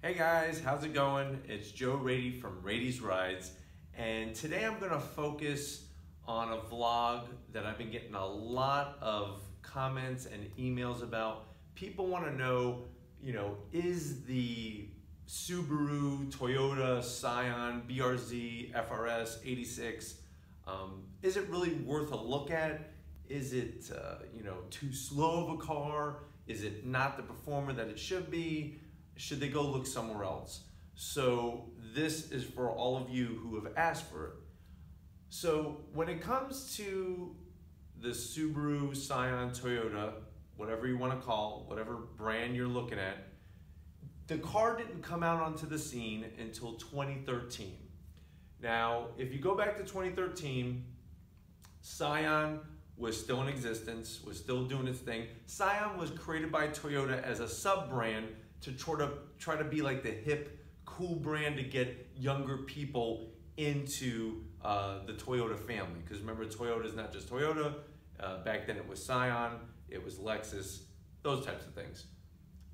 Hey guys, how's it going? It's Joe Raiti from Raiti's Rides, and today I'm going to focus on a vlog that I've been getting a lot of comments and emails about. People want to know, is the Subaru, Toyota, Scion BRZ FRS 86, is it really worth a look at? Is it too slow of a car? Is it not the performer that it should be? Should they go look somewhere else? So this is for all of you who have asked for it. So when it comes to the Subaru, Scion, Toyota, whatever you want to call, whatever brand you're looking at, the car didn't come out onto the scene until 2013. Now, if you go back to 2013, Scion was still in existence, was still doing its thing. Scion was created by Toyota as a sub-brand to try to be like the hip, cool brand to get younger people into the Toyota family. Because remember, Toyota is not just Toyota. Back then it was Scion, it was Lexus, those types of things.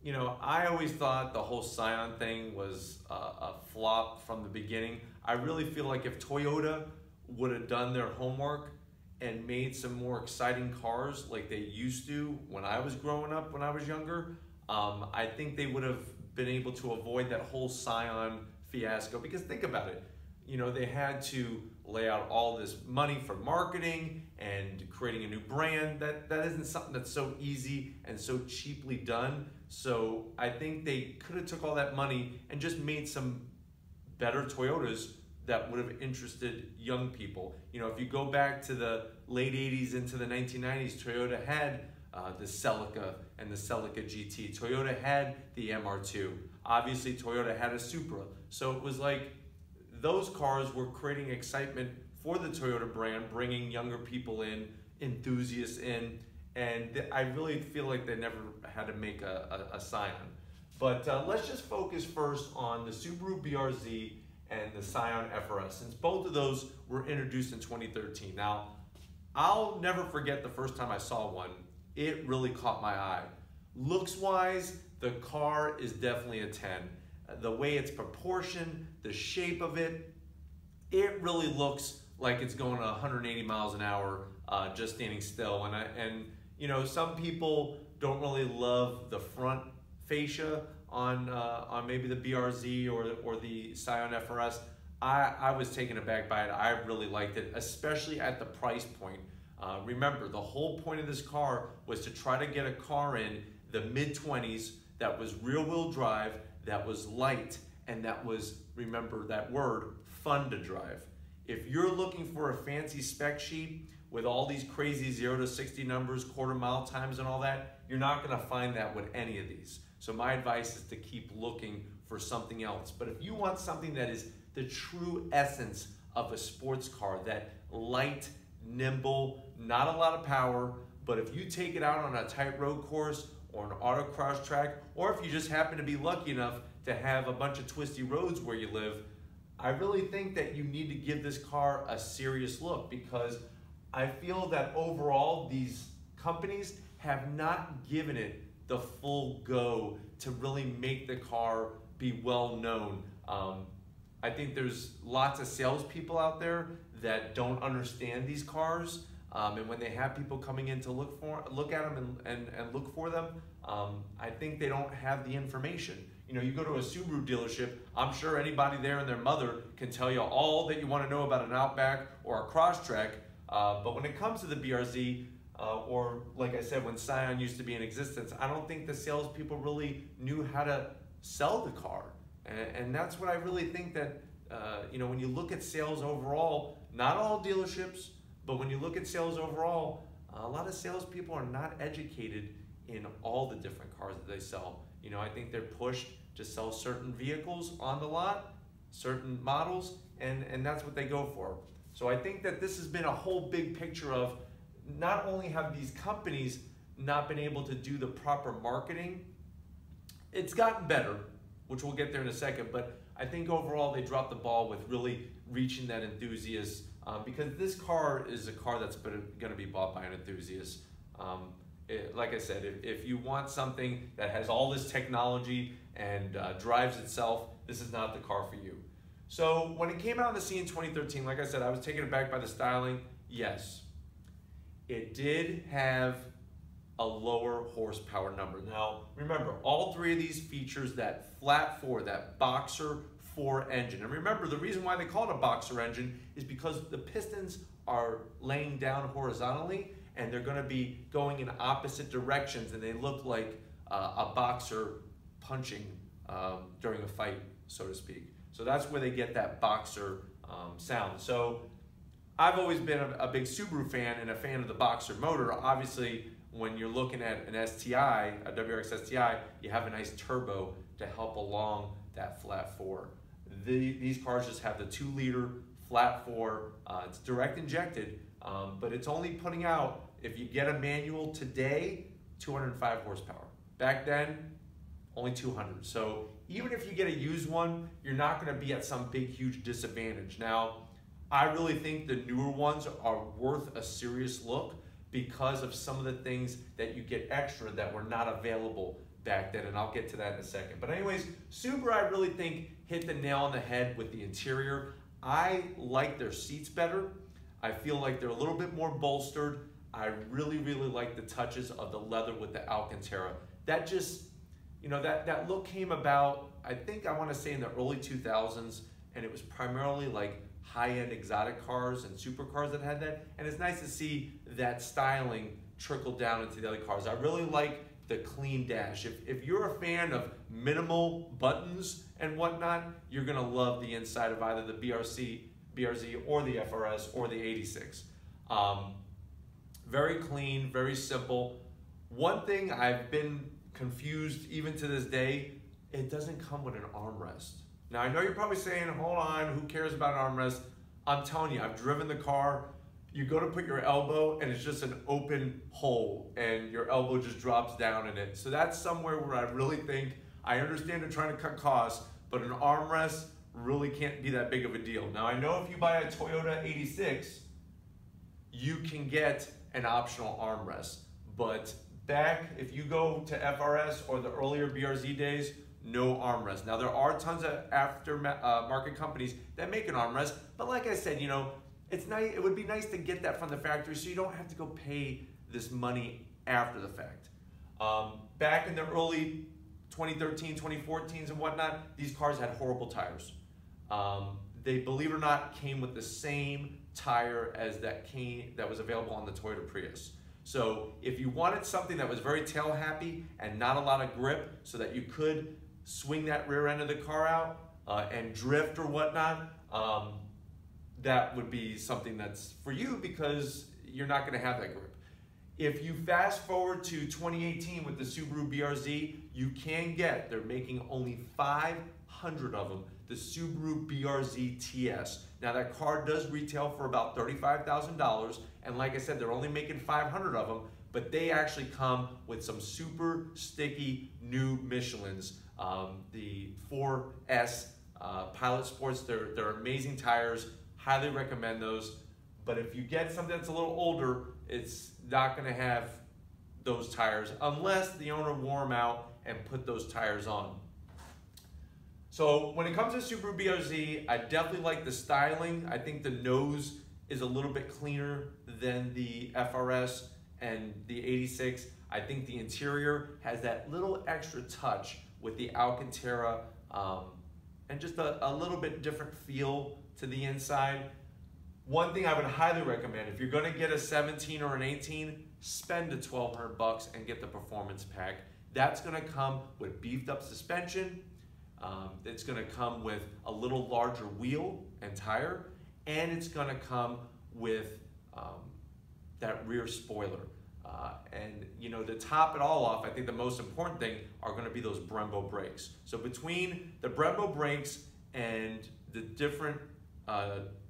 I always thought the whole Scion thing was a flop from the beginning. I really feel like if Toyota would have done their homework and made some more exciting cars like they used to when I was growing up, when I was younger, I think they would have been able to avoid that whole Scion fiasco. Because think about it, they had to lay out all this money for marketing and creating a new brand. That isn't something that's so easy and so cheaply done. So I think they could have took all that money and just made some better Toyotas that would have interested young people. If you go back to the late 80s into the 1990s, Toyota had the Celica and the Celica GT. Toyota had the MR2. Obviously, Toyota had a Supra. So it was like those cars were creating excitement for the Toyota brand, bringing younger people in, enthusiasts in, and I really feel like they never had to make a Scion. But let's just focus first on the Subaru BRZ and the Scion FRS, since both of those were introduced in 2013. Now, I'll never forget the first time I saw one. It really caught my eye. Looks-wise, the car is definitely a 10. The way it's proportioned, the shape of it, it really looks like it's going 180 miles an hour just standing still. And some people don't really love the front fascia on maybe the BRZ or the Scion FRS. I was taken aback by it. I really liked it, especially at the price point. Remember, the whole point of this car was to try to get a car in the mid-20s that was rear-wheel drive, that was light, and that was, remember that word, fun to drive. If you're looking for a fancy spec sheet with all these crazy 0 to 60 numbers, quarter-mile times and all that, you're not going to find that with any of these. So my advice is to keep looking for something else. But if you want something that is the true essence of a sports car, that light, nimble, not a lot of power, but if you take it out on a tight road course or an autocross track, or if you just happen to be lucky enough to have a bunch of twisty roads where you live, I really think that you need to give this car a serious look, because I feel that overall these companies have not given it the full go to really make the car be well known. I think there's lots of salespeople out there that don't understand these cars, and when they have people coming in to look at them and look for them, I think they don't have the information. You go to a Subaru dealership, I'm sure anybody there and their mother can tell you all that you want to know about an Outback or a Crosstrek, but when it comes to the BRZ, or like I said, when Scion used to be in existence, I don't think the salespeople really knew how to sell the car. And that's what I really think that, when you look at sales overall, not all dealerships, but when you look at sales overall, a lot of salespeople are not educated in all the different cars that they sell. I think they're pushed to sell certain vehicles on the lot, certain models, and that's what they go for. So I think that this has been a whole big picture of not only have these companies not been able to do the proper marketing, it's gotten better, which we'll get there in a second, but I think overall they dropped the ball with really reaching that enthusiast, because this car is a car that's going to be bought by an enthusiast. like I said, if you want something that has all this technology and drives itself, this is not the car for you. So when it came out on the scene in 2013, like I said, I was taken aback by the styling. Yes, it did have a lower horsepower number. Now, remember, all three of these features that flat four, that boxer 4 engine. And remember, the reason why they call it a boxer engine is because the pistons are laying down horizontally and they're gonna be going in opposite directions, and they look like a boxer punching during a fight, so to speak. So that's where they get that boxer sound. So I've always been a big Subaru fan and a fan of the boxer motor. Obviously, when you're looking at an STI, a WRX STI, you have a nice turbo to help along that flat four. These cars just have the 2-liter flat four. It's direct injected, but it's only putting out, if you get a manual today, 205 horsepower. Back then, only 200. So even if you get a used one, you're not gonna be at some big, huge disadvantage. Now, I really think the newer ones are worth a serious look because of some of the things that you get extra that were not available back then, and I'll get to that in a second. But anyways, Subaru, I really think, hit the nail on the head with the interior. I like their seats better. I feel like they're a little bit more bolstered. I really, really like the touches of the leather with the Alcantara. That just, you know, that look came about, I think I want to say in the early 2000s, and it was primarily like high-end exotic cars and supercars that had that. And it's nice to see that styling trickle down into the other cars. I really like the clean dash. If you're a fan of minimal buttons and whatnot, you're gonna love the inside of either the BRZ or the FRS or the 86. Very clean, very simple. One thing I've been confused even to this day, it doesn't come with an armrest. Now I know you're probably saying, hold on, who cares about an armrest? I'm telling you, I've driven the car. You go to put your elbow and it's just an open hole and your elbow just drops down in it. So that's somewhere where I really think, I understand they're trying to cut costs, but an armrest really can't be that big of a deal. Now I know if you buy a Toyota 86, you can get an optional armrest, but back, if you go to FRS or the earlier BRZ days, no armrest. Now there are tons of aftermarket companies that make an armrest, but like I said, you know, it's nice. It would be nice to get that from the factory so you don't have to go pay this money after the fact. Back in the early 2013, 2014s and whatnot, these cars had horrible tires. They, believe it or not, came with the same tire as that was available on the Toyota Prius. So if you wanted something that was very tail happy and not a lot of grip so that you could swing that rear end of the car out and drift or whatnot, that would be something that's for you because you're not going to have that grip. If you fast forward to 2018 with the Subaru BRZ, you can get, they're making only 500 of them, the Subaru BRZ TS. Now that car does retail for about $35,000, and like I said, they're only making 500 of them, but they actually come with some super sticky new Michelins. The 4S Pilot Sports, they're amazing tires. Highly recommend those. But if you get something that's a little older, it's not gonna have those tires unless the owner wore them out and put those tires on. So when it comes to Subaru BRZ, I definitely like the styling. I think the nose is a little bit cleaner than the FRS and the 86. I think the interior has that little extra touch with the Alcantara and just a little bit different feel to the inside. One thing I would highly recommend, if you're gonna get a 17 or an 18, spend the $1,200 and get the performance pack. That's gonna come with beefed up suspension. It's gonna come with a little larger wheel and tire, and it's gonna come with that rear spoiler. And you know, to top it all off, I think the most important thing are gonna be those Brembo brakes. So between the Brembo brakes and the different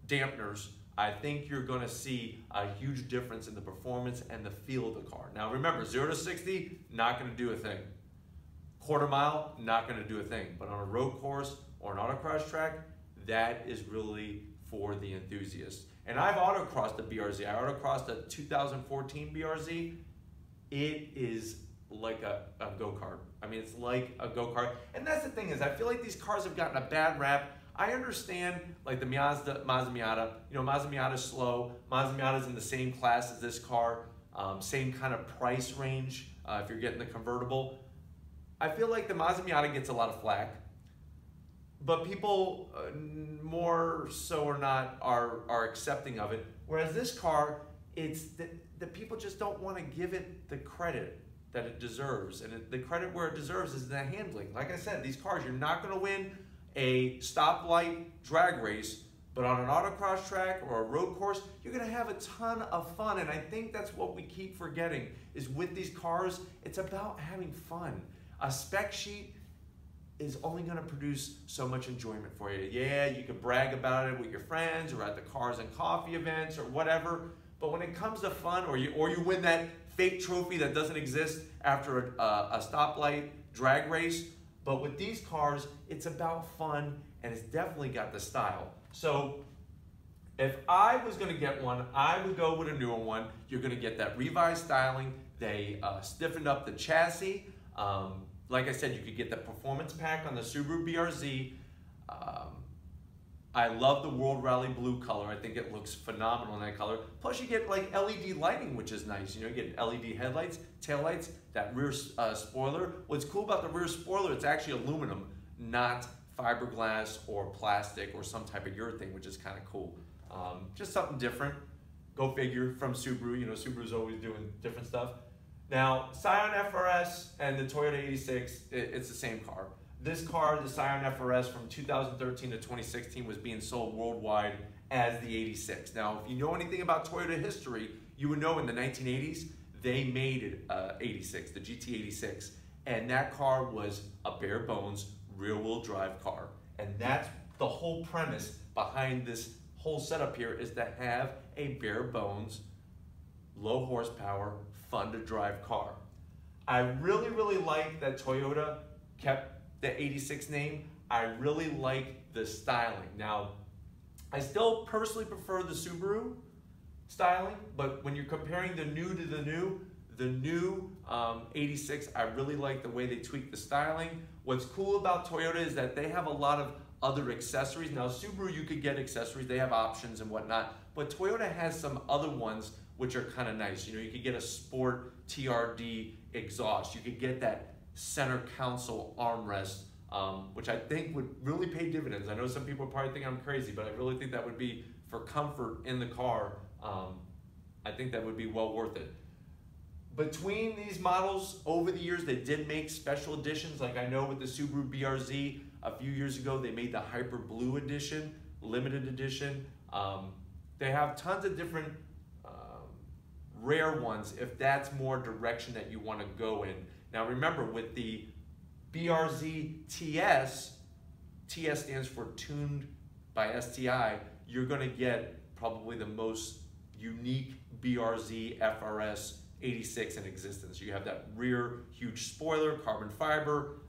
dampeners, I think you're gonna see a huge difference in the performance and the feel of the car. Now remember, 0 to 60, not gonna do a thing. Quarter mile, not gonna do a thing. But on a road course or an autocross track, that is really for the enthusiasts. And I've autocrossed the BRZ. I autocrossed a 2014 BRZ. it is like a go-kart. I mean, it's like a go-kart. And that's the thing is, I feel like these cars have gotten a bad rap. I understand, like the Mazda Miata. You know, Mazda Miata's slow. Mazda Miata's in the same class as this car, same kind of price range if you're getting the convertible. I feel like the Mazda Miata gets a lot of flack, but people more so or not are accepting of it. Whereas this car, it's the people just don't want to give it the credit that it deserves. And the credit where it deserves is the handling. Like I said, these cars, you're not going to win a stoplight drag race, but on an autocross track or a road course, you're going to have a ton of fun. And I think that's what we keep forgetting is with these cars, it's about having fun. A spec sheet is only going to produce so much enjoyment for you. Yeah, you can brag about it with your friends or at the Cars and Coffee events or whatever, but when it comes to fun, or you win that fake trophy that doesn't exist after a stoplight drag race, but with these cars, it's about fun and it's definitely got the style. So if I was going to get one, I would go with a newer one. You're going to get that revised styling. They stiffened up the chassis. Like I said, you could get the performance pack on the Subaru BRZ. I love the World Rally Blue color. I think it looks phenomenal in that color. Plus you get like LED lighting, which is nice. You know, you get LED headlights, taillights, that rear spoiler. What's cool about the rear spoiler, it's actually aluminum, not fiberglass or plastic or some type of urethane, which is kind of cool. Just something different. Go figure, from Subaru. You know, Subaru's always doing different stuff. Now, Scion FRS and the Toyota 86, it's the same car. This car, the Scion FRS from 2013 to 2016, was being sold worldwide as the 86. Now, if you know anything about Toyota history, you would know in the 1980s, they made 86, the GT86, and that car was a bare bones, rear-wheel drive car. And that's the whole premise behind this whole setup here, is to have a bare bones, low horsepower, fun to drive car. I really, really like that Toyota kept the 86 name. I really like the styling. Now, I still personally prefer the Subaru styling, but when you're comparing the new to the new 86, I really like the way they tweak the styling. What's cool about Toyota is that they have a lot of other accessories. Now, Subaru, you could get accessories, they have options and whatnot, but Toyota has some other ones which are kind of nice. You know, you could get a Sport TRD exhaust. You could get that center console armrest, which I think would really pay dividends. I know some people probably think I'm crazy, but I really think that would be for comfort in the car. I think that would be well worth it. Between these models, over the years, they did make special editions. Like I know with the Subaru BRZ, a few years ago, they made the Hyper Blue edition, limited edition. They have tons of different rare ones if that's more direction that you want to go in. Now remember, with the BRZ TS, TS stands for Tuned by STI, you're going to get probably the most unique BRZ FRS 86 in existence. You have that rear huge spoiler, carbon fiber,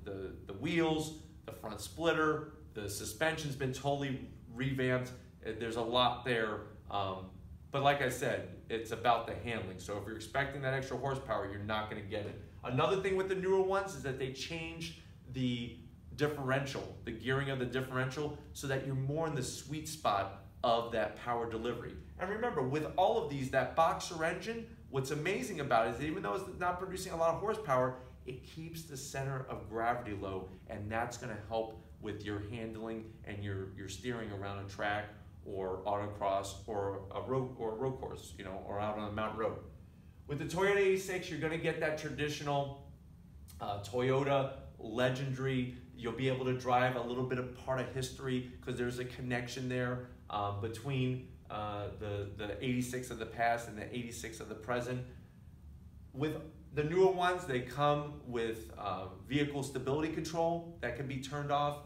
the wheels, the front splitter, the suspension's been totally revamped. There's a lot there. But like I said, it's about the handling. So if you're expecting that extra horsepower, you're not going to get it. Another thing with the newer ones is that they changed the differential, the gearing of the differential, so that you're more in the sweet spot of that power delivery. And remember, with all of these, that boxer engine, what's amazing about it is that even though it's not producing a lot of horsepower, it keeps the center of gravity low, and that's going to help with your handling and your steering around a track or autocross or a road course, you know, or out on a mountain road. With the Toyota 86, you're going to get that traditional Toyota legendary. You'll be able to drive a little bit of part of history because there's a connection there between the 86 of the past and the 86 of the present. With the newer ones, they come with vehicle stability control that can be turned off.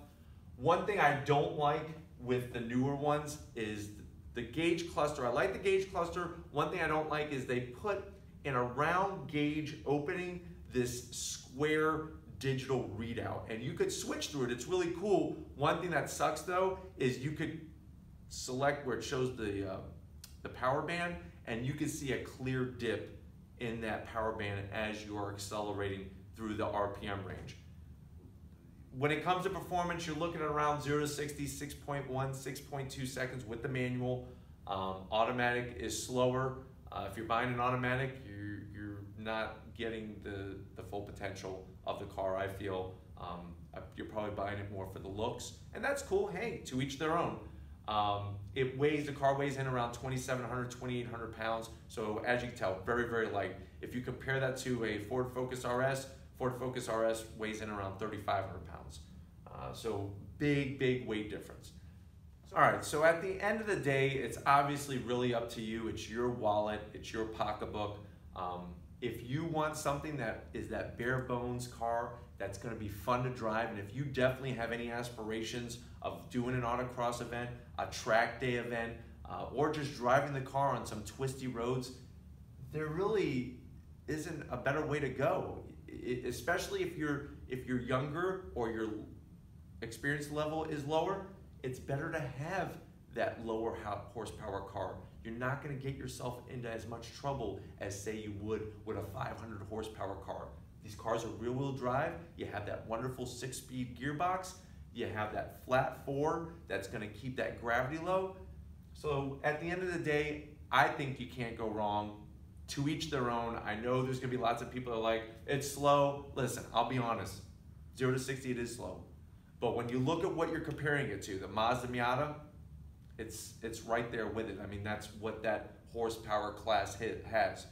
One thing I don't like with the newer ones is the gauge cluster. I like the gauge cluster. One thing I don't like is they put in a round gauge opening this square digital readout, and you could switch through it. It's really cool. One thing that sucks though is you could select where it shows the power band, and you can see a clear dip in that power band as you're accelerating through the RPM range. When it comes to performance, you're looking at around 0 to 60, 6.1, 6.2 seconds with the manual. Automatic is slower. If you're buying an automatic, you're not getting the full potential of the car, I feel. You're probably buying it more for the looks, and that's cool. Hey, to each their own. The car weighs in around 2,700, 2,800 pounds. So as you can tell, very, very light. If you compare that to a Ford Focus RS weighs in around 3,500 pounds. So big weight difference. All right, so at the end of the day, it's obviously really up to you. It's your wallet, it's your pocketbook. If you want something that is that bare bones car that's gonna be fun to drive, and if you definitely have any aspirations of doing an autocross event, a track day event, or just driving the car on some twisty roads, there really isn't a better way to go. Especially if you're younger or your experience level is lower, it's better to have that lower horsepower car. You're not going to get yourself into as much trouble as, say, you would with a 500 horsepower car. These cars are rear-wheel drive. You have that wonderful 6-speed gearbox. You have that flat 4 that's going to keep that gravity low. So at the end of the day, I think you can't go wrong. To each their own. I know there's going to be lots of people that are like, it's slow. Listen, I'll be honest. 0 to 60, it is slow. But when you look at what you're comparing it to, the Mazda Miata, it's right there with it. I mean, that's what that horsepower class has.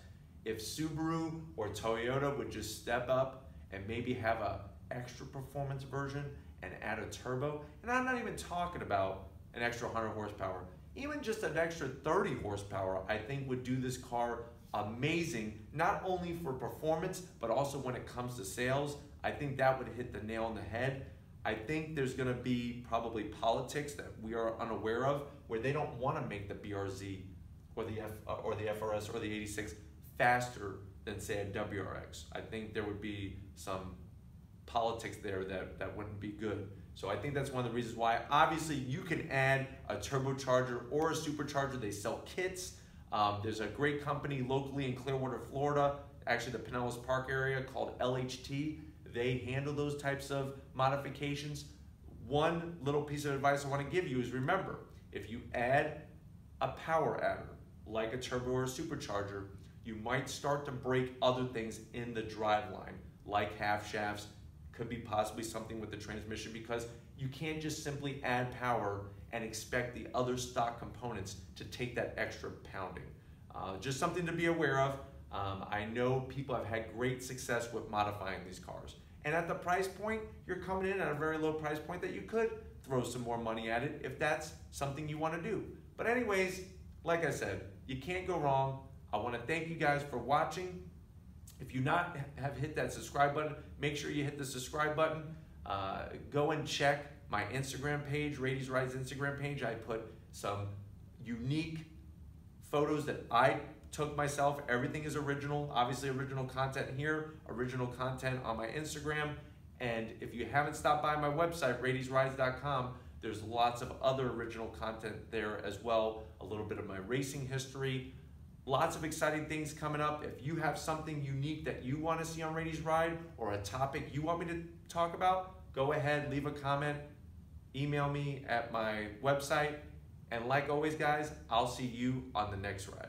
If Subaru or Toyota would just step up and maybe have a extra performance version and add a turbo, and I'm not even talking about an extra 100 horsepower, even just an extra 30 horsepower, I think would do this car amazing, not only for performance, but also when it comes to sales. I think that would hit the nail on the head. I think there's gonna be probably politics that we are unaware of, where they don't wanna make the BRZ or the FRS or the 86 faster than, say, a WRX. I think there would be some politics there that wouldn't be good. So I think that's one of the reasons why. Obviously, you can add a turbocharger or a supercharger. They sell kits. There's a great company locally in Clearwater, Florida, actually the Pinellas Park area, called LHT. They handle those types of modifications. One little piece of advice I want to give you is, remember, if you add a power adder, like a turbo or a supercharger, you might start to break other things in the driveline, like half shafts, could be possibly something with the transmission, because you can't just simply add power and expect the other stock components to take that extra pounding. Just something to be aware of. I know people have had great success with modifying these cars. And at the price point, you're coming in at a very low price point that you could throw some more money at it if that's something you want to do. But anyways, like I said, you can't go wrong. I want to thank you guys for watching. If you not have hit that subscribe button, make sure you hit the subscribe button. Go and check my Instagram page, Raity's Rides Instagram page. I put some unique photos that I took myself. Everything is original. Obviously original content here, original content on my Instagram. And if you haven't stopped by my website, raitysrides.com, there's lots of other original content there as well. A little bit of my racing history. Lots of exciting things coming up. If you have something unique that you want to see on Raity's Ride, or a topic you want me to talk about, go ahead, leave a comment, email me at my website. And like always, guys, I'll see you on the next ride.